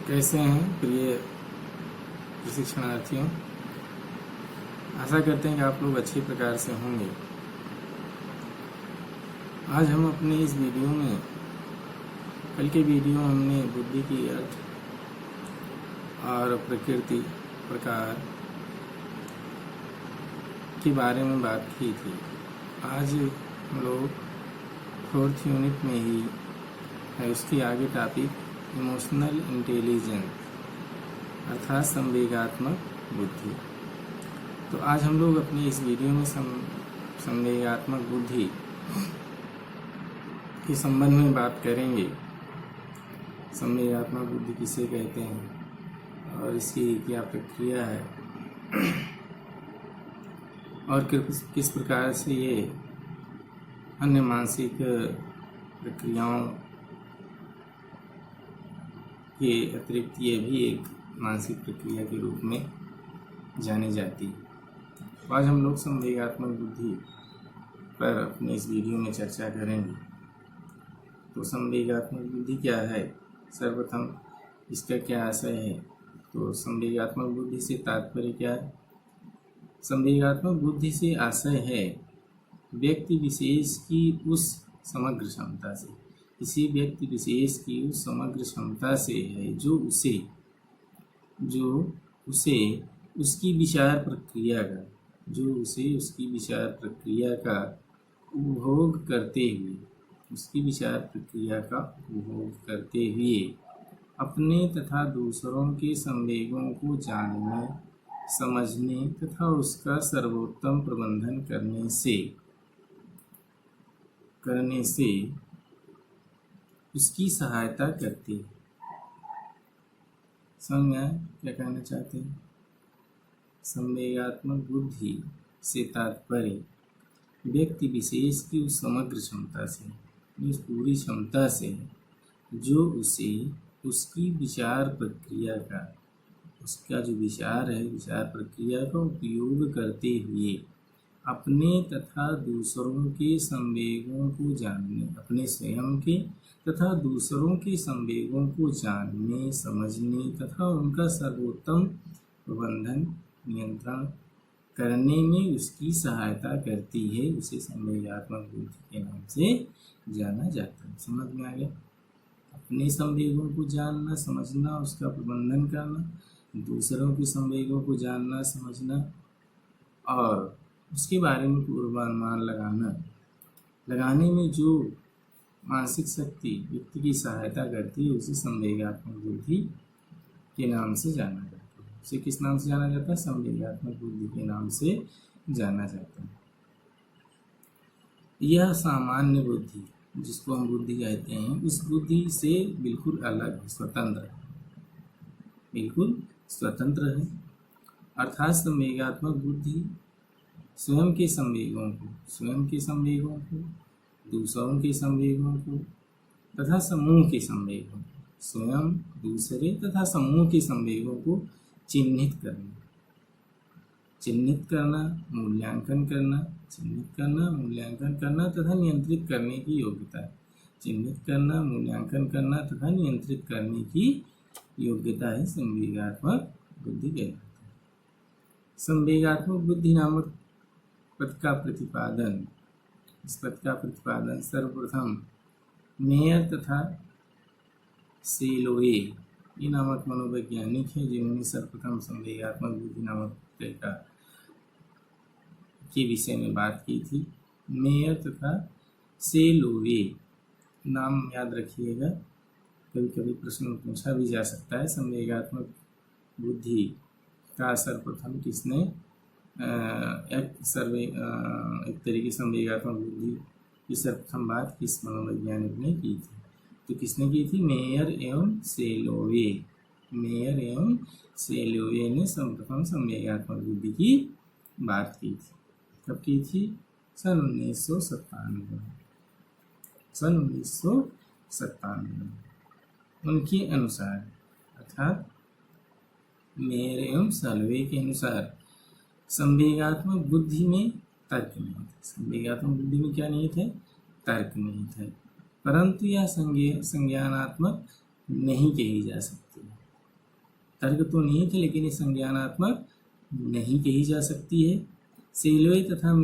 कैसे हैं प्रिय प्रशिक्षणार्थियों। आशा करते हैं कि आप लोग अच्छे प्रकार से होंगे। आज हम अपने इस वीडियो में, कल के वीडियो में हमने बुद्धि की अर्थ और प्रकृति प्रकार के बारे में बात की थी। आज हम लोग 4th यूनिट में ही है, उसके आगे टॉपिक इमोशनल इंटेलिजेंस अर्थात संवेगात्मक बुद्धि। तो आज हम लोग अपनी इस वीडियो में संवेगात्मक बुद्धि के संबंध में बात करेंगे। संवेगात्मक बुद्धि किसे कहते हैं और इसकी क्या प्रक्रिया है और किस प्रकार से ये अन्य मानसिक प्रक्रियाओं के अतिरिक्त ये भी एक मानसिक प्रक्रिया के रूप में जानी जाती है। आज हम लोग संवेगात्मक बुद्धि पर अपने इस वीडियो में चर्चा करेंगे। तो संवेगात्मक बुद्धि क्या है, सर्वप्रथम इसका क्या आशय है। तो संवेगात्मक बुद्धि से तात्पर्य क्या है। संवेगात्मक बुद्धि से आशय है व्यक्ति विशेष की उस समग्र क्षमता से, किसी व्यक्ति विशेष की उस समग्र क्षमता से है जो उसे उसकी विचार प्रक्रिया का उपभोग करते हुए अपने तथा दूसरों के संवेगों को जानने, समझने तथा उसका सर्वोत्तम प्रबंधन करने से उसकी सहायता करती है। समझ में आया क्या कहना चाहते हैं। संवेगात्मक बुद्धि से तात्पर्य व्यक्ति विशेष की उस समग्र क्षमता से, उस पूरी क्षमता से जो उसे उसकी विचार प्रक्रिया का, उसका जो विचार है, विचार प्रक्रिया का उपयोग करते हुए अपने तथा दूसरों के संवेगों को जानने, अपने स्वयं के तथा दूसरों के संवेगों को जानने, समझने तथा उनका सर्वोत्तम प्रबंधन, नियंत्रण करने में उसकी सहायता करती है। उसे संवेगात्मक बुद्धि के नाम से जाना जाता है। समझ में आ गया। अपने संवेगों को जानना, समझना, उसका प्रबंधन करना, दूसरों के संवेगों को जानना, समझना और उसके बारे में पूर्वानुमान लगाने में जो मानसिक शक्ति व्यक्ति की सहायता करती है, उसे संवेगात्मक बुद्धि के नाम से जाना जाता है। उसे किस नाम से जाना जाता है? संवेगात्मक बुद्धि के नाम से जाना जाता है। यह सामान्य बुद्धि, जिसको हम बुद्धि कहते हैं, उस बुद्धि से बिल्कुल अलग है, स्वतंत्र है। अर्थात संवेगात्मक बुद्धि स्वयं के संवेगों को, दूसरों के संवेगों को तथा समूह के संवेगों को, स्वयं, दूसरे तथा समूह के संवेगों को चिन्हित करना, मूल्यांकन करना तथा नियंत्रित करने की योग्यता है। चिन्हित करना, मूल्यांकन करना तथा नियंत्रित करने की योग्यता है संवेगात्मक बुद्धि कहलाती है। संवेगात्मक बुद्धि नामक पद का प्रतिपादन, इस पद का प्रतिपादन सर्वप्रथम मेयर तथा सेलोवे ये नामक मनोवैज्ञानिक हैं, जिन्होंने सर्वप्रथम संवेगात्मक बुद्धि नामक प्रक्रिया के विषय में बात की थी। मेयर तथा सेलोवे नाम याद रखिएगा, कभी कभी प्रश्न पूछा भी जा सकता है। संवेगात्मक बुद्धि का सर्वप्रथम किसने एक तरीके संवेगात्मक बुद्धि की सर्वप्रथम बात किस मनोवैज्ञानिक ने की थी? तो किसने की थी? मेयर एवं सेलोवे ने सर्वप्रथम संवेगात्मक बुद्धि की बात की थी। कब की थी? सन 1997। उनके अनुसार, अर्थात मेयर एवं सेलोवे के अनुसार संवेगात्मक बुद्धि में तर्क निहित है। संवेगात्मक बुद्धि में क्या निहित है? तर्क निहित है। परंतु यह संज्ञानात्मक नहीं कही जा सकती। तर्क तो नहीं थे, लेकिन ये संज्ञानात्मक नहीं कही जा सकती है। सेल्वे तथा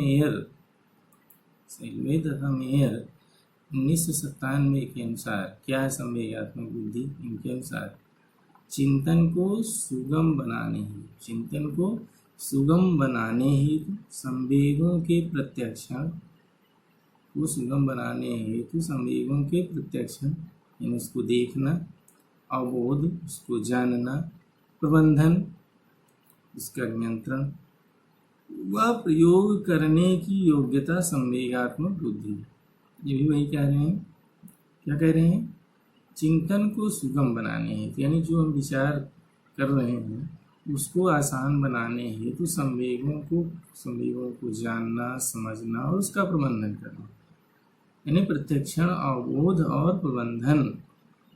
मेयर 1997 के अनुसार क्या है संवेगात्मक बुद्धि? इनके अनुसार चिंतन को सुगम बनाने हेतु संवेगों के प्रत्यक्षण यानी उसको देखना, अवबोध उसको जानना, प्रबंधन उसका नियंत्रण व प्रयोग करने की योग्यता संवेगात्मक बुद्धि। ये भी वही कह रहे हैं। क्या कह रहे हैं? चिंतन को सुगम बनाने हेतु यानी जो हम विचार कर रहे हैं उसको आसान बनाने हेतु संवेगों को जानना, समझना और उसका प्रबंधन करना, यानी प्रत्यक्षण, अवबोध और प्रबंधन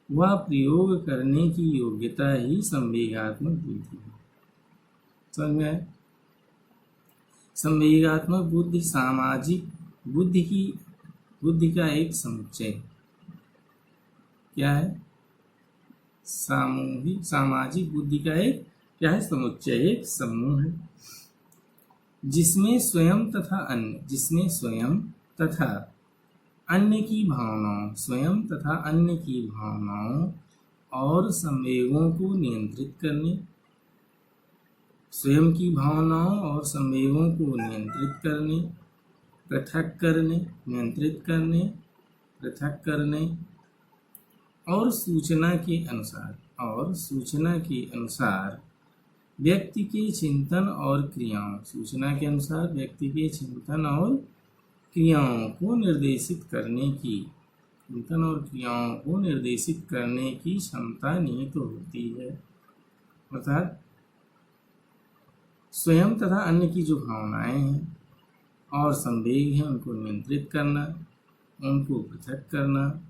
व प्रयोग करने की योग्यता ही संवेगात्मक बुद्धि है। समझ में आया? संवेगात्मक बुद्धि सामाजिक बुद्धि का एक समुच्चय। क्या है? सामाजिक बुद्धि का एक क्या है? समुच्चय, एक समूह है जिसमें स्वयं तथा अन्य की भावनाओं और संवेगों को नियंत्रित करने, स्वयं की भावनाओं और संवेगों को नियंत्रित करने, पृथक करने, नियंत्रित करने, पृथक करने और सूचना के अनुसार व्यक्ति के चिंतन और क्रियाओं को निर्देशित करने की क्षमता निहित होती है। अर्थात स्वयं तथा अन्य की जो भावनाएं हैं और संवेग हैं उनको नियंत्रित करना, उनको पृथक करना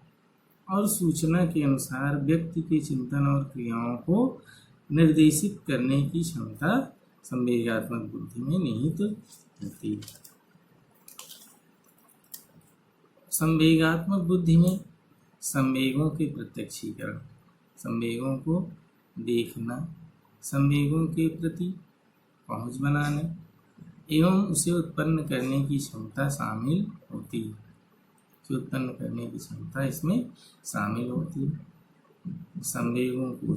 और सूचना के अनुसार व्यक्ति के चिंतन और क्रियाओं को निर्देशित करने की क्षमता संवेगात्मक बुद्धि में निहित होती है। संवेगात्मक बुद्धि में संवेगों के प्रत्यक्षीकरण, संवेगों को देखना, संवेगों के प्रति पहुँच बनाने एवं उसे उत्पन्न करने की क्षमता शामिल होती है। इसमें शामिल होती है। संवेगों को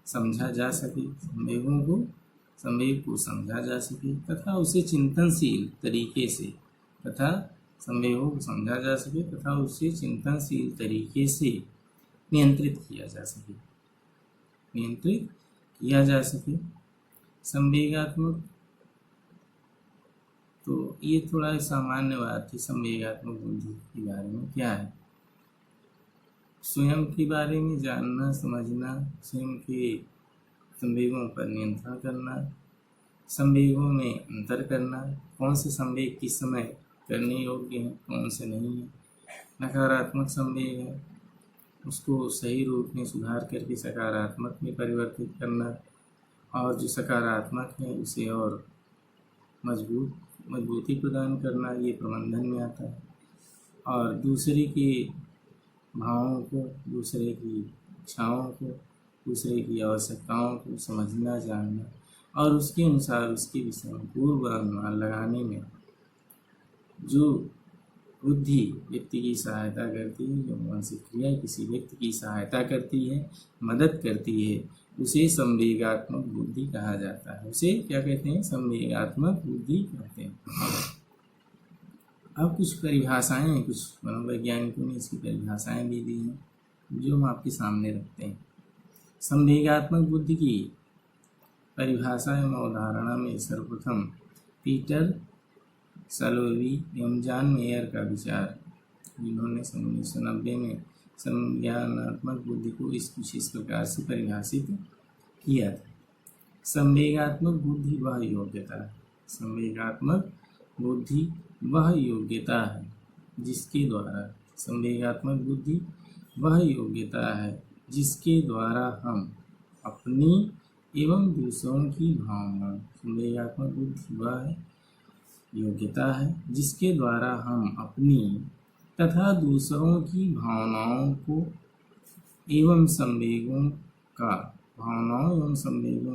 समझा जा सके, संवेग को समझा जा सके तथा उसे चिंतनशील तरीके से नियंत्रित किया जा सके। संवेगात्मक, तो ये थोड़ा सामान्य बात थी संवेगात्मक बुद्धि के बारे में। क्या है? स्वयं के बारे में जानना, समझना, स्वयं के संवेगों पर नियंत्रण करना, संवेगों में अंतर करना, कौन से संवेग किस समय करने योग्य हैं, कौन से नहीं है। नकारात्मक संवेग है उसको सही रूप में सुधार करके सकारात्मक में परिवर्तित करना, और जो सकारात्मक है उसे और मजबूती प्रदान करना, ये प्रबंधन में आता है। और दूसरे के भावों को, दूसरे की इच्छाओं को, दूसरे की आवश्यकताओं को समझना, जानना और उसके अनुसार उसके विषय में पूर्व अनुमान लगाने में जो बुद्धि व्यक्ति की सहायता करती है, जो मानसिक क्रिया किसी व्यक्ति की सहायता करती है, मदद करती है, उसे संवेगात्मक बुद्धि कहा जाता है। उसे क्या कहते हैं? संवेगात्मक बुद्धि कहते हैं। अब कुछ परिभाषाएं हैं, कुछ मनोवैज्ञानिकों ने इसकी परिभाषाएं भी दी हैं जो हम आपके सामने रखते हैं। संवेगात्मक बुद्धि की परिभाषा एवं अवधारणा में सर्वप्रथम पीटर सलोवी एवं जॉन मेयर का विचार, जिन्होंने 1990 में संज्ञानात्मक बुद्धि को कुछ इस प्रकार से परिभाषित किया था। संवेगात्मक बुद्धि वह योग्यता है जिसके द्वारा हम अपनी एवं दूसरों की भावना, संवेगात्मक बुद्धि वह योग्यता है जिसके द्वारा हम अपनी तथा दूसरों की भावनाओं को एवं संवेगों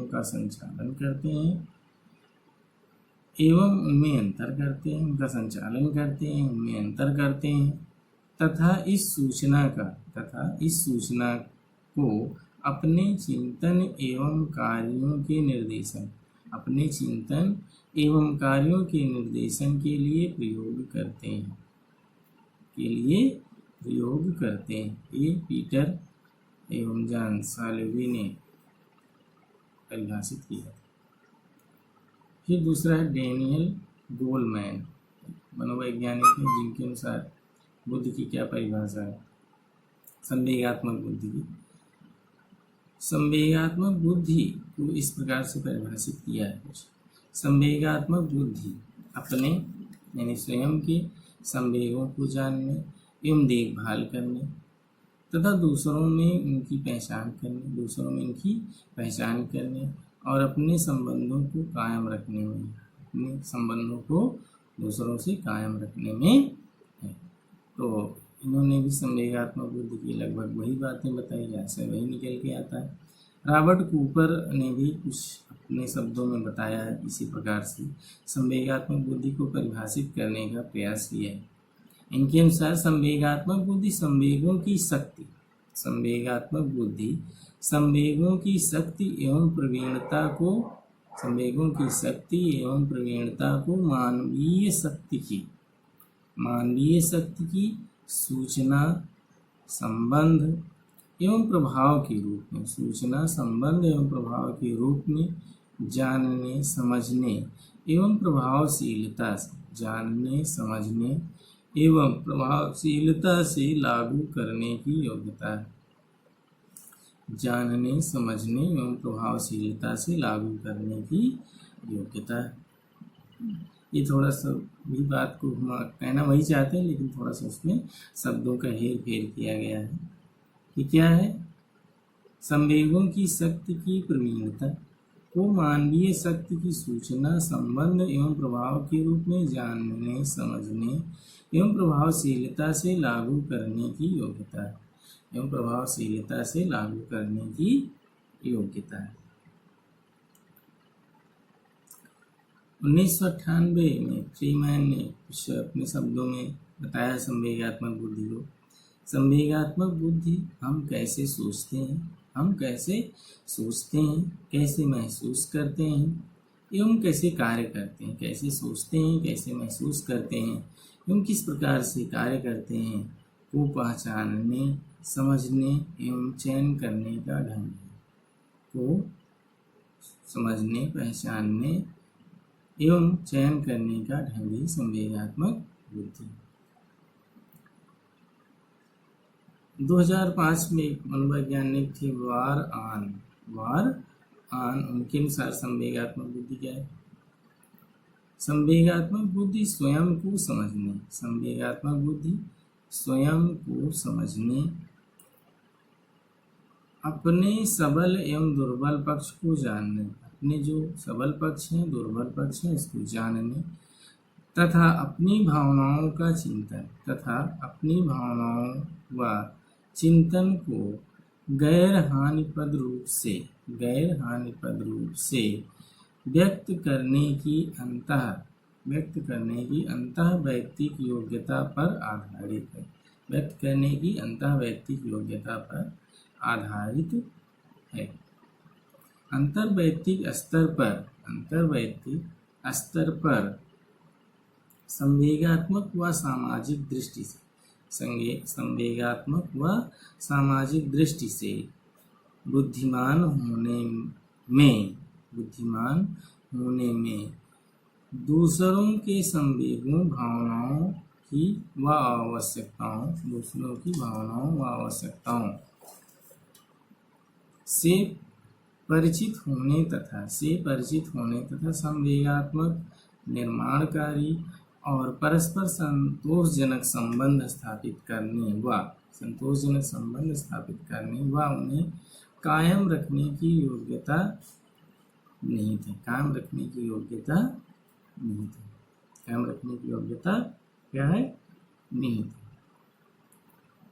का संचालन करते हैं एवं उनमें अंतर करते हैं, उनका संचालन करते हैं, उनमें अंतर करते हैं तथा इस सूचना को अपने चिंतन एवं कार्यों के निर्देशन के लिए प्रयोग करते हैं। ये पीटर एवं जॉन साल्वे ने परिभाषित किया। फिर दूसरा है डेनियल गोलमैन, मनोवैज्ञानिक है, जिनके अनुसार बुद्धि की क्या परिभाषा है। संवेगात्मक बुद्धि की। संवेगात्मक बुद्धि को इस प्रकार से परिभाषित किया है कुछ। संवेगात्मक बुद्धि अपने यानी स्वयं के संवेगों को जानने एवं देखभाल करने तथा दूसरों में इनकी पहचान करने और अपने संबंधों को दूसरों से कायम रखने में है। तो इन्होंने भी संवेगात्मक बुद्धि की लगभग वही बातें बताई, जैसे वही निकल के आता है। रॉबर्ट कूपर ने भी कुछ अपने शब्दों में बताया है, इसी प्रकार से संवेगात्मक बुद्धि को परिभाषित करने का प्रयास किया है। इनके अनुसार संवेगात्मक बुद्धि संवेगों की शक्ति एवं प्रवीणता को मानवीय शक्ति की सूचना संबंध एवं प्रभाव के रूप में जानने समझने एवं प्रभावशीलता से लागू करने की योग्यता है। ये थोड़ा सा भी बात को कहना वही चाहते हैं, लेकिन थोड़ा सा उसमें शब्दों का हेर फेर किया गया है कि क्या है। संवेगों की शक्ति की प्रवीणता को मानवीय शक्ति की सूचना संबंध एवं प्रभाव के रूप में जानने समझने एवं प्रभावशीलता से लागू करने की योग्यता है। 1998 में फ्रीमैन ने कुछ अपने शब्दों में बताया संवेगात्मक बुद्धि को। संवेगात्मक बुद्धि हम कैसे सोचते हैं, कैसे महसूस करते हैं एवं कैसे कार्य करते हैं, कैसे सोचते हैं, कैसे महसूस करते हैं एवं किस प्रकार से कार्य करते हैं को पहचानने, समझने एवं चयन करने का ढंग है। संवेगात्मक बुद्धि। 2005 में एक मनोवैज्ञानिक थे वार आन, उनके अनुसार संवेगात्मक बुद्धि क्या है। संवेगात्मक बुद्धि स्वयं को समझने, अपने सबल एवं दुर्बल पक्ष को जानने, अपने जो सबल पक्ष हैं, दुर्बल पक्ष हैं, इसको जानने तथा अपनी भावनाओं व चिंतन को गैर हानिपद रूप से व्यक्त करने की अंतः वैयक्तिक योग्यता पर आधारित है। अंतर्वैयक्तिक स्तर पर संवेगात्मक व सामाजिक दृष्टि से बुद्धिमान होने में दूसरों के संवेगों भावनाओं की व आवश्यकताओं से परिचित होने तथा संवेगात्मक निर्माणकारी और परस्पर संतोषजनक संबंध स्थापित करने व उन्हें कायम रखने की योग्यता निहित है।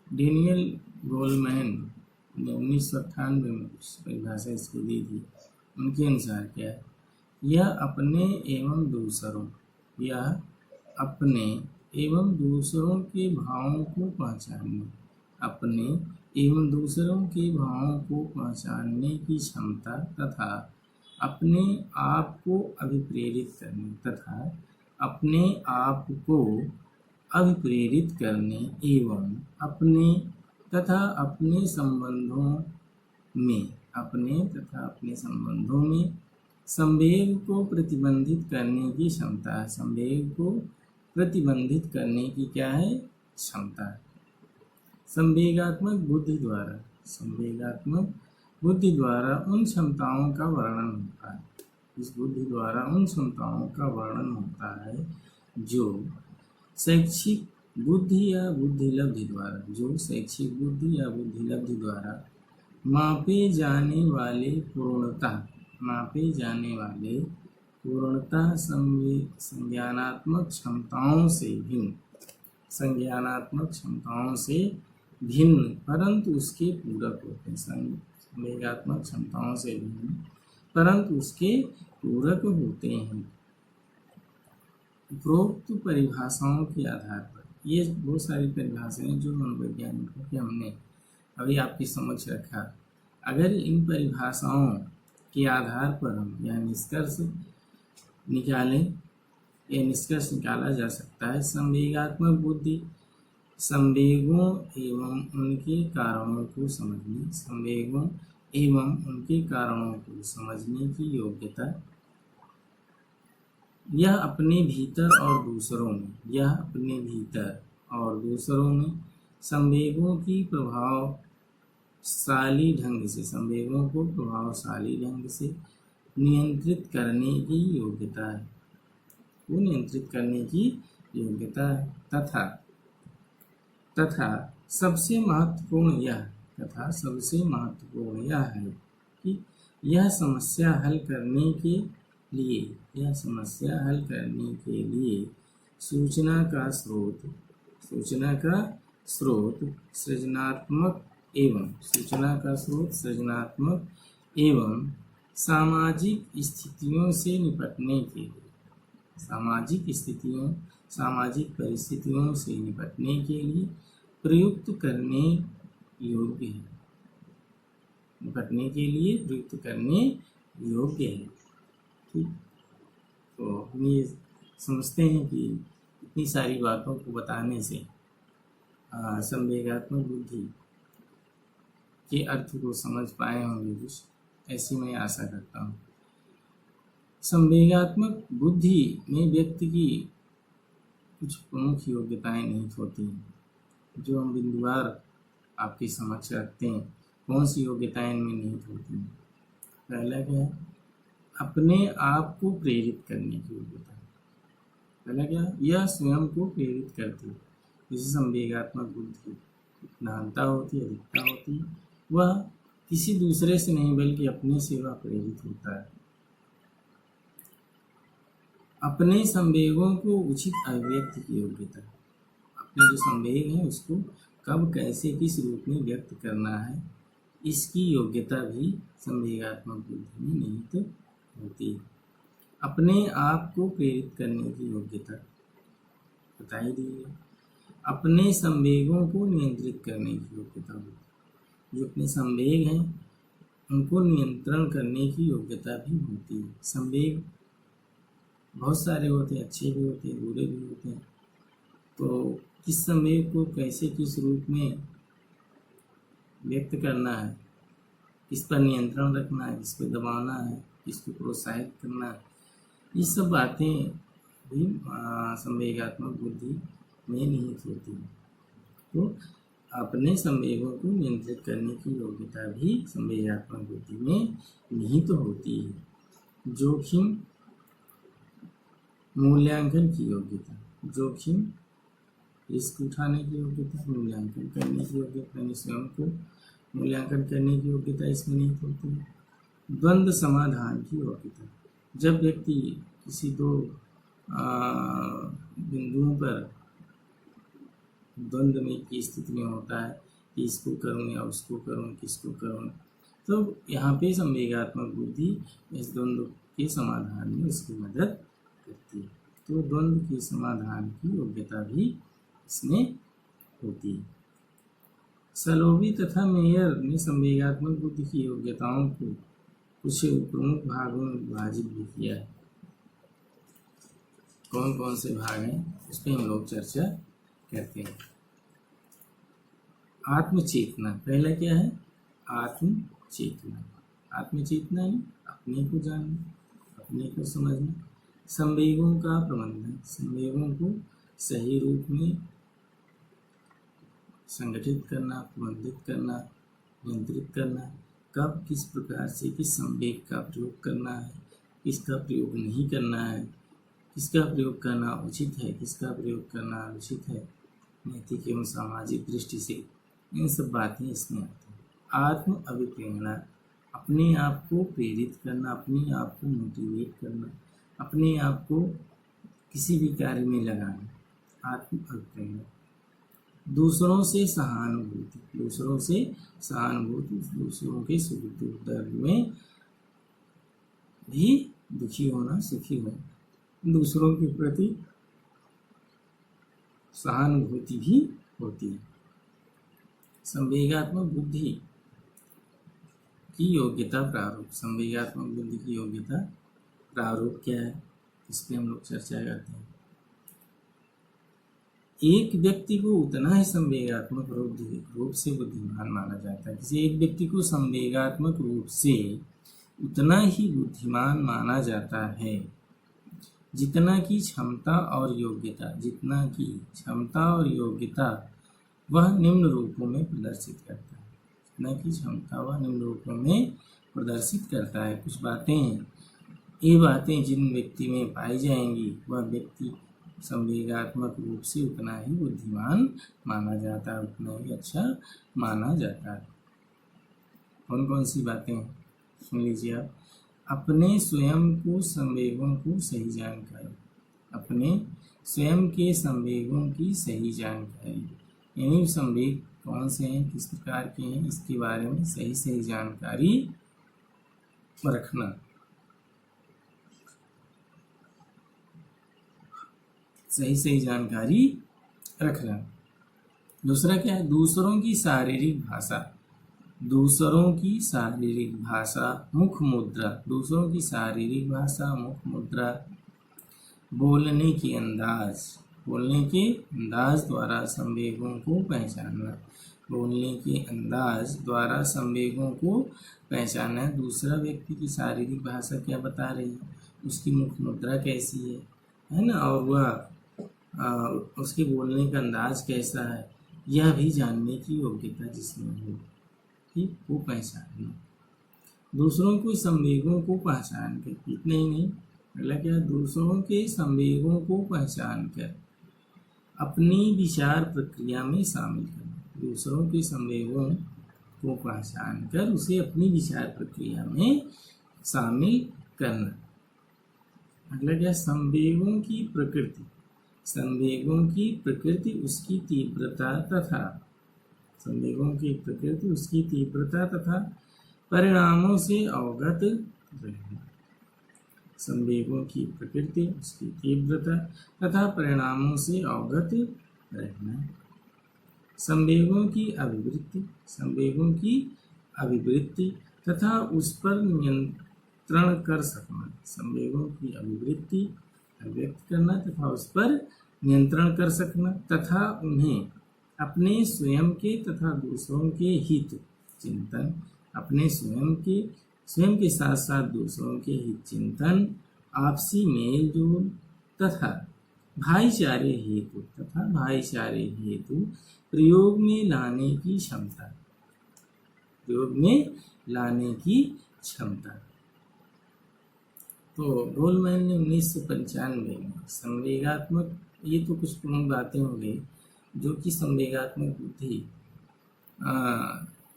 डेनियल गोलमैन ने 1998 में उस परिभाषा इसको दी थी। उनके अनुसार क्या है, यह अपने एवं दूसरों के भावों को पहचानने, अपने एवं दूसरों के भावों को पहचानने की क्षमता तथा अपने आप को अभिप्रेरित करने एवं अपने संबंधों में संवेग को प्रतिबंधित करने की क्षमता है। संवेग को प्रतिबंधित करने की क्या है, क्षमता है। संवेगात्मक बुद्धि द्वारा उन क्षमताओं का वर्णन होता है। इस बुद्धि द्वारा उन क्षमताओं का वर्णन होता है जो शैक्षिक बुद्धि या बुद्धि लब्धि द्वारा मापे जाने वाले पूर्णतः संज्ञानात्मक क्षमताओं से भिन्न परंतु उसके पूरक होते हैं। संवेगात्मक क्षमताओं से भिन्न परंतु उसके पूरक होते हैं। उपरोक्त परिभाषाओं के आधार पर, ये बहुत सारी परिभाषाएं जो मनोवैज्ञानिकों के हमने अभी आपकी समझ रखा, अगर इन परिभाषाओं के आधार पर हम यह निष्कर्ष निकाला जा सकता है। संवेगात्मक बुद्धि संवेगों एवं उनके कारणों को समझने की योग्यता, यह अपने भीतर और दूसरों में संवेगों को प्रभावशाली ढंग से नियंत्रित करने की योग्यता है तथा सबसे महत्वपूर्ण यह है कि यह समस्या हल करने के लिए सूचना का स्रोत सृजनात्मक एवं सामाजिक परिस्थितियों से निपटने के लिए प्रयुक्त करने योग्य है। ठीक, तो हम ये समझते हैं कि इतनी सारी बातों को बताने से संवेगात्मक बुद्धि के अर्थ को समझ पाए होंगे कुछ, ऐसी मैं आशा करता हूँ। संवेगात्मक बुद्धि में व्यक्ति की कुछ प्रमुख योग्यताएं निहित होती हैं, जो हम बिंदुवार आपके समक्ष रखते हैं। कौन सी योग्यताएं इनमें निहित होती हैं? पहला क्या है, अपने आप को प्रेरित करने की योग्यता। पहला क्या, यह स्वयं को प्रेरित करती है। जैसे संवेगात्मक बुद्धि प्रधानता होती है, अधिकता होती है, वह किसी दूसरे से नहीं बल्कि अपने से वह प्रेरित होता है। अपने संवेगों को उचित अभिव्यक्ति की योग्यता, अपने जो संवेग है उसको कब कैसे किस रूप में व्यक्त करना है, इसकी योग्यता भी संवेगात्मक बुद्धि में निहित होती है। अपने आप को प्रेरित करने की योग्यता बताई दी है। अपने संवेगों को नियंत्रित करने की योग्यता होती है। जो अपने संवेग हैं उनको नियंत्रण करने की योग्यता भी होती है। संवेग बहुत सारे होते हैं, अच्छे भी होते हैं, बुरे भी होते हैं। तो किस संवेग को कैसे किस रूप में व्यक्त करना है, किस पर नियंत्रण रखना है, किस पर दबाना है, किसको प्रोत्साहित करना है, ये सब बातें भी संवेगात्मक बुद्धि में निहित होती हैं। तो अपने संवेगों को नियंत्रित करने की योग्यता भी संवेगात्मक बुद्धि में निहित होती है। जोखिम मूल्यांकन की योग्यता, जोखिम रिस्क उठाने की योग्यता, मूल्यांकन करने की योग्यता, यानी स्वयं को मूल्यांकन करने की योग्यता इसमें निहित होती है। द्वंद्व समाधान की योग्यता, जब व्यक्ति किसी दो बिंदुओं पर द्वंद्व में की स्थिति में होता है कि इसको करूँ या उसको करूँ, किसको करूँ। तो यहाँ पे संवेगात्मक बुद्धि इस द्वंद्व के समाधान में उसकी मदद करती है। तो द्वंद्व के समाधान की योग्यता भी इसमें होती है। सलोवी तथा मेयर ने संवेगात्मक बुद्धि की योग्यताओं को कुछ प्रमुख भागों में विभाजित भी किया है। कौन कौन से भाग हैं उस पर हम लोग चर्चा करते हैं। आत्मचेतना, पहला क्या है? आत्मचेतना। आत्मचेतना है अपने को जानना, अपने को समझना। संवेगों का प्रबंधन, संवेगों को सही रूप में संगठित करना, प्रबंधित करना, नियंत्रित करना। कब किस प्रकार से किस संवेग का प्रयोग करना है, किसका प्रयोग नहीं करना है, किसका प्रयोग करना उचित है, किसका प्रयोग करना अनुचित है, नैतिक एवं सामाजिक दृष्टि से, इन सब बातें इसमें आती हैं। आत्म अभिप्रेरणा, अपने आप को प्रेरित करना, अपने आप को मोटिवेट करना, अपने आप को किसी भी कार्य में लगाना, आत्म अभिप्रेरणा। दूसरों से सहानुभूति, दूसरों से सहानुभूति, दूसरों के सुख दुख दर्द में भी दुखी होना, सुखी होना, दूसरों के प्रति सहानुभूति भी होती है। संवेगात्मक बुद्धि की योग्यता प्रारूप, संवेगात्मक बुद्धि की योग्यता प्रारूप क्या है, इस पर हम लोग चर्चा करते हैं। एक व्यक्ति को उतना ही संवेगात्मक रूप से बुद्धिमान माना जाता है। किसी एक व्यक्ति को संवेगात्मक रूप से उतना ही बुद्धिमान माना जाता है जितना की क्षमता और योग्यता, जितना की क्षमता और योग्यता वह निम्न रूपों में प्रदर्शित करता है। जितना की क्षमता वह निम्न रूपों में प्रदर्शित करता है। कुछ बातें हैं, ये बातें जिन व्यक्ति में पाई जाएंगी वह व्यक्ति संवेगात्मक रूप से उतना ही बुद्धिमान माना जाता है, उतना ही अच्छा माना जाता है। कौन कौन सी बातें सुन लीजिए आप। अपने स्वयं को संवेगों को सही जानकारी, अपने स्वयं के संवेगों की सही जानकारी, यानी संवेग कौन से हैं, किस प्रकार के हैं, इसके बारे में सही सही जानकारी रखना। सही सही जानकारी रखना। दूसरा क्या है? दूसरों की शारीरिक भाषा, दूसरों की शारीरिक भाषा, मुख मुद्रा, दूसरों की शारीरिक भाषा, मुख मुद्रा, बोलने के अंदाज, बोलने के अंदाज द्वारा संवेगों को पहचानना, बोलने के अंदाज द्वारा संवेगों को पहचानना। दूसरा व्यक्ति की शारीरिक भाषा क्या बता रही है, उसकी मुख मुद्रा कैसी है ना, और वह उसके बोलने का अंदाज कैसा है, यह भी जानने की योग्यता जिसमें हो, ठीक, वो पहचानना। दूसरों को संवेगों को पहचान कर, इतना ही नहीं, अगला क्या, दूसरों के संवेगों को पहचान कर अपनी विचार प्रक्रिया में शामिल करना। दूसरों के संवेगों को पहचान कर उसे अपनी विचार प्रक्रिया में शामिल करना। अगला क्या, संवेगों की प्रकृति, संवेगों की प्रकृति, उसकी तीव्रता तथा, संवेगों की प्रकृति, उसकी तीव्रता तथा परिणामों से अवगत रहना। संवेगों की प्रकृति, उसकी तीव्रता तथा परिणामों से अवगत रहना। संवेगों की अभिवृत्ति, संवेगों की अभिवृत्ति तथा उस पर नियंत्रण कर सकना। संवेगों की अभिवृत्ति, व्यक्त करना तथा उस पर नियंत्रण कर सकना, तथा उन्हें अपने स्वयं के तथा दूसरों के हित चिंतन, अपने स्वयं के साथ साथ दूसरों के हित चिंतन, आपसी मेल जोल तथा भाईचारे हेतु प्रयोग में लाने की क्षमता, प्रयोग में लाने की क्षमता। तो गोलमैन ने 1995 में संवेगात्मक, ये तो कुछ प्रमुख बातें हो गई जो कि संवेगात्मक बुद्धि,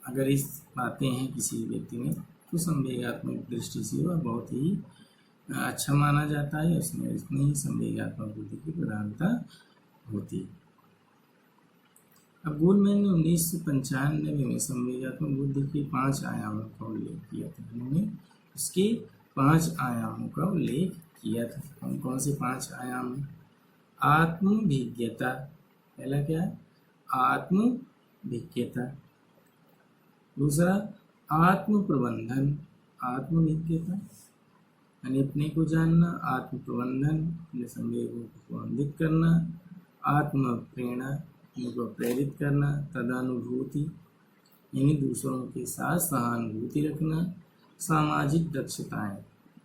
अगर इस बातें हैं किसी व्यक्ति में तो संवेगात्मक दृष्टि से वह बहुत ही अच्छा माना जाता है, उसमें इतनी ही संवेगात्मक बुद्धि की प्रधानता होती है। अब गोलमैन ने 1995 में संवेगात्मक बुद्धि के 5 आयामों का उल्लेख किया था। उन्होंने उसके 5 आयामों का उल्लेख किया था। कौन कौन से 5 आयाम हैं? आत्मभिज्ञता, पहला क्या है? आत्मभिज्ञता। दूसरा आत्म प्रबंधन, आत्मभिज्ञता यानी अपने को जानना, आत्म प्रबंधन अपने संवेगों को प्रबंधित करना, आत्म प्रेरणा उनको प्रेरित करना, तदानुभूति यानी दूसरों के साथ सहानुभूति रखना, सामाजिक दक्षताएं,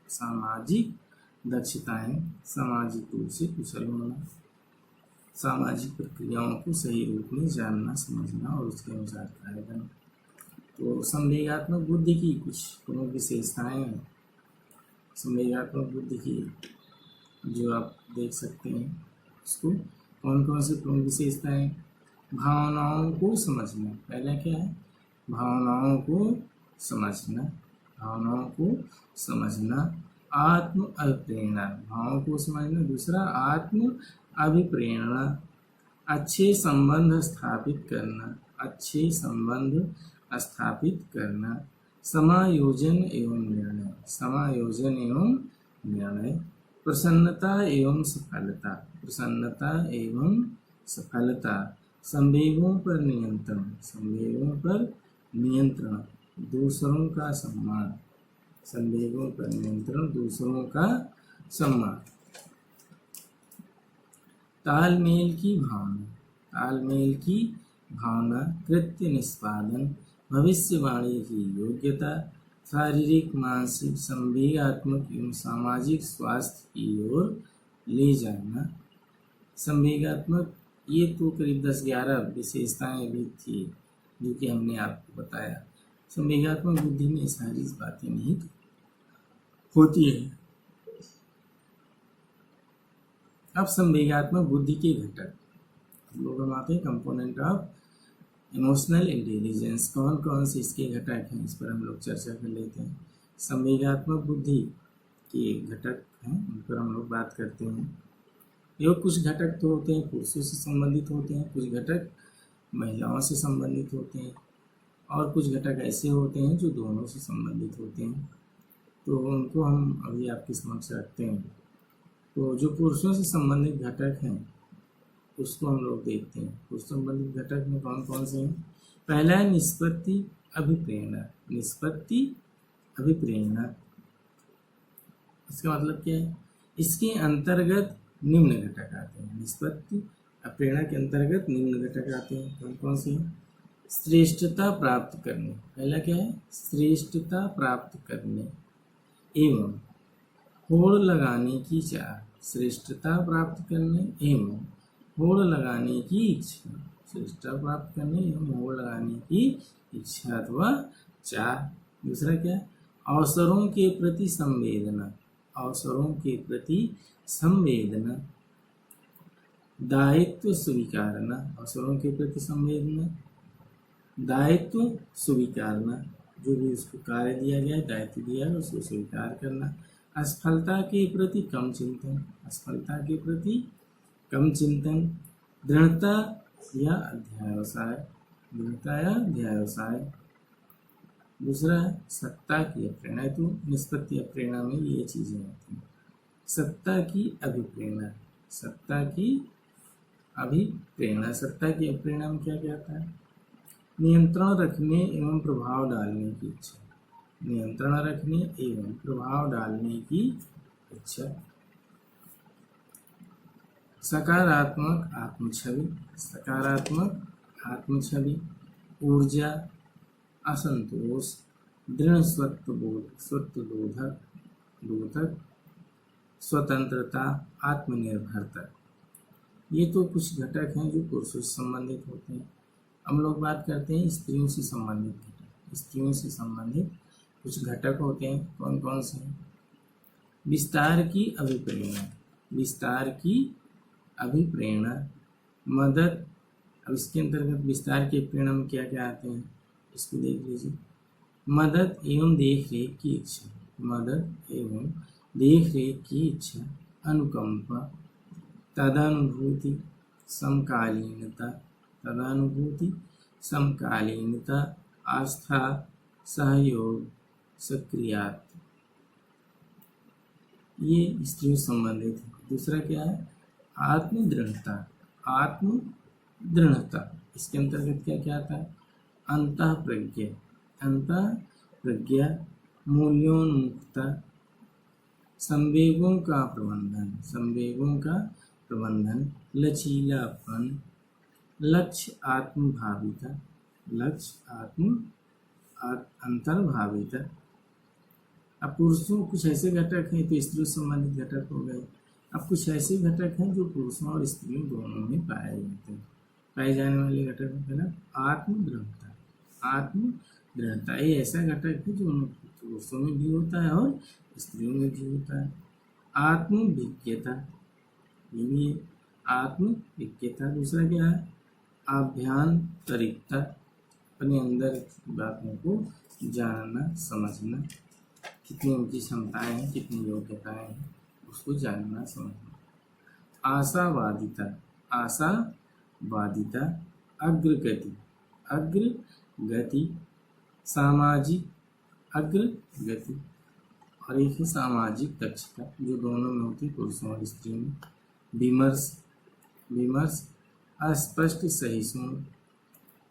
सामाजिक दक्षताएं सामाजिक रूप से कुशल होना, सामाजिक प्रक्रियाओं को सही रूप में जानना समझना और उसके अनुसार कार्य करना। तो संवेगात्मक बुद्धि की कुछ प्रमुख विशेषताएं हैं। संवेगात्मक बुद्धि की जो आप देख सकते हैं उसको कौन कौन सी प्रमुख विशेषताएं? भावनाओं को समझना, पहला क्या है? भावनाओं को समझना, भावनाओं को समझना, आत्म अभिप्रेरणा, भावों को समझना। दूसरा आत्म अभिप्रेरणा, अच्छे संबंध स्थापित करना, अच्छे संबंध स्थापित करना, समायोजन एवं निर्णय, समायोजन एवं निर्णय, प्रसन्नता एवं सफलता, प्रसन्नता एवं सफलता, संवेगों पर नियंत्रण, संवेगों पर नियंत्रण, दूसरों का सम्मान, संवेगों पर नियंत्रण, दूसरों का सम्मान, तालमेल की भावना, तालमेल की भावना, कृत्य निष्पादन, भविष्यवाणी की योग्यता, शारीरिक मानसिक संवेगात्मक एवं सामाजिक स्वास्थ्य की ओर ले जाना। संवेगात्मक ये तो करीब 10-11 विशेषताएं भी थी जो कि हमने आपको बताया। संवेगात्मक बुद्धि में सारी बातें नहीं होती है। अब संवेगात्मक बुद्धि के घटक लोग हम आते हैं कंपोनेंट ऑफ इमोशनल इंटेलिजेंस, कौन कौन से इसके घटक हैं इस पर हम लोग चर्चा कर लेते हैं। संवेगात्मक बुद्धि के घटक हैं उन पर हम लोग बात करते हैं। ये कुछ घटक तो होते हैं पुरुषों से संबंधित होते हैं, कुछ घटक महिलाओं से संबंधित होते हैं और कुछ घटक ऐसे होते हैं जो दोनों से संबंधित होते हैं। तो उनको हम अभी आपके समक्ष रखते हैं। तो जो पुरुषों से संबंधित घटक हैं उसको हम लोग देखते हैं। पुरुष संबंधित घटक में कौन कौन से हैं? पहला है निष्पत्ति अभिप्रेरणा, निष्पत्ति अभिप्रेरणा। इसका मतलब क्या है? इसके अंतर्गत निम्न घटक आते हैं। निष्पत्ति अभिप्रेरणा के अंतर्गत निम्न घटक आते हैं। कौन कौन से? श्रेष्ठता प्राप्त करने, पहला क्या है? श्रेष्ठता प्राप्त करने एवं होड़ लगाने की चाह, श्रेष्ठता प्राप्त करने एवं होड़ लगाने की इच्छा, श्रेष्ठता प्राप्त करने एवं होड़ लगाने की इच्छा अथवा चाह। दूसरा क्या? अवसरों के प्रति संवेदना, अवसरों के प्रति संवेदना, दायित्व स्वीकारना, अवसरों के प्रति संवेदना, दायित्व स्वीकारना, जो भी उसको कार्य दिया गया है, दायित्व दिया है उसको स्वीकार करना, असफलता के प्रति कम चिंतन, असफलता के प्रति कम चिंतन, दृढ़ता या अध्यावसाय, दृढ़ता या अध्यावसाय। दूसरा सत्ता की अप्रेरणा, तो निष्पत्ति अप्रेरणा में ये चीजें आती हैं। सत्ता की अभिप्रेरणा, सत्ता की अभिप्रेरणा, सत्ता की अप्रेरणा में क्या क्या आता है? नियंत्रण रखने एवं प्रभाव डालने की इच्छा, नियंत्रण रखने एवं प्रभाव डालने की इच्छा, सकारात्मक आत्मछवि, सकारात्मक आत्मछवि, ऊर्जा, असंतोष, दृढ़ स्वत्वबोधक, स्वतंत्रता, आत्मनिर्भरता। ये तो कुछ घटक हैं जो पुरुषों से संबंधित होते हैं। हम लोग बात करते हैं स्त्रियों से संबंधित घटक। स्त्रियों से संबंधित कुछ घटक होते हैं, कौन कौन से हैं? विस्तार की अभिप्रेरणा, विस्तार की अभिप्रेरणा, मदद। अब इसके अंतर्गत विस्तार के प्रेरणा में क्या क्या आते हैं इसको देख लीजिए। मदद एवं देख रेख की इच्छा, मदद एवं देख रेख की इच्छा, अनुकंपा, तदानुभूति, समकालीनता, तदानुभूति, समकालीनता, आस्था, सहयोग, सक्रियात, ये स्त्रियों से संबंधित है। दूसरा क्या है? आत्मदृढ़ता। आत्मदृढ़ता, इसके अंतर्गत क्या क्या आता है? अंतः प्रज्ञा, अंतः प्रज्ञा, मूल्योन्मुखता, संवेगों का प्रबंधन, संवेगों का प्रबंधन, लचीलापन, लक्ष्य आत्मभाविता, लक्ष्य अंतर्भाविता। अब पुरुषों कुछ ऐसे घटक हैं तो स्त्रियों से संबंधित घटक हो गए। अब कुछ ऐसे घटक हैं जो पुरुषों और स्त्रियों दोनों में पाए जाते हैं। पाए जाने वाले घटक में पहला आत्मदृढ़ता। आत्मदृढ़ता ये ऐसा घटक है जो पुरुषों में भी होता है और स्त्रियों में भी होता है। आत्मविज्ञता, ये भी है, आत्मविज्ञता। दूसरा क्या है? आभ्यंतरिकता, अपने अंदर की बातों को जानना समझना, कितनी उनकी क्षमताएं हैं, कितनी योग्यताएं हैं, उसको जानना समझना। आशावादिता, आशावादिता, अग्रगति, अग्रगति, सामाजिक अग्रगति, और एक है सामाजिक दक्षता, जो दोनों में होती है, पुरुषों और स्त्रियों में। विमर्श, अस्पष्ट सहिष्णु,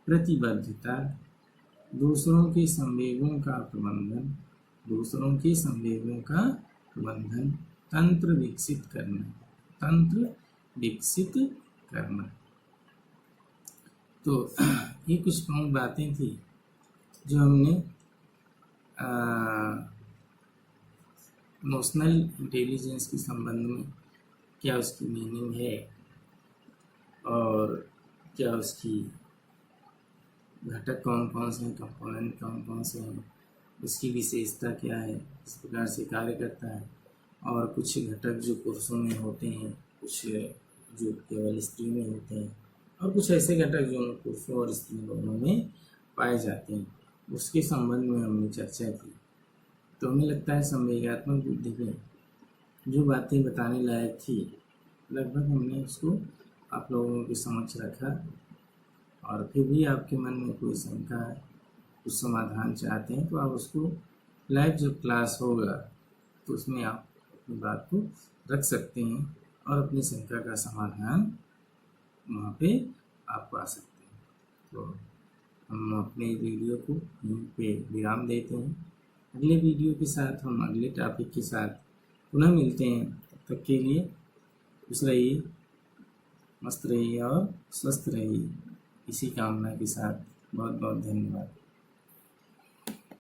प्रतिबद्धता, दूसरों के संवेगों का प्रबंधन, दूसरों के संवेगों का प्रबंधन, तंत्र विकसित करना, तंत्र विकसित करना। तो ये कुछ प्रमुख बातें थी जो हमने इमोशनल इंटेलिजेंस के संबंध में, क्या उसकी मीनिंग है और क्या उसकी घटक कौन कौन से हैं, कंपोनेंट कौन कौन से हैं, उसकी विशेषता क्या है, इस प्रकार से कार्य करता है, और कुछ घटक जो पुरुषों में होते हैं, कुछ जो केवल स्त्रियों में होते हैं, और कुछ ऐसे घटक जो पुरुषों और स्त्रियों दोनों में पाए जाते हैं, उसके संबंध में हमने चर्चा की। तो हमें लगता है संवेगात्मक बुद्धि में जो बातें बताने लायक थी, लगभग हमने उसको आप लोगों के समक्ष रखा। और फिर भी आपके मन में कोई शंका है, कुछ समाधान चाहते हैं, तो आप उसको लाइव जब क्लास होगा तो उसमें आप अपनी बात को रख सकते हैं और अपनी शंका का समाधान वहाँ पे आप पा सकते हैं। तो हम अपने वीडियो को यहीं पे विराम देते हैं। अगले वीडियो के साथ हम अगले टॉपिक के साथ पुनः मिलते हैं। तब तक के लिए खुश रहिए, मस्त रहिए और स्वस्थ रहिए। इसी कामना के साथ बहुत बहुत धन्यवाद।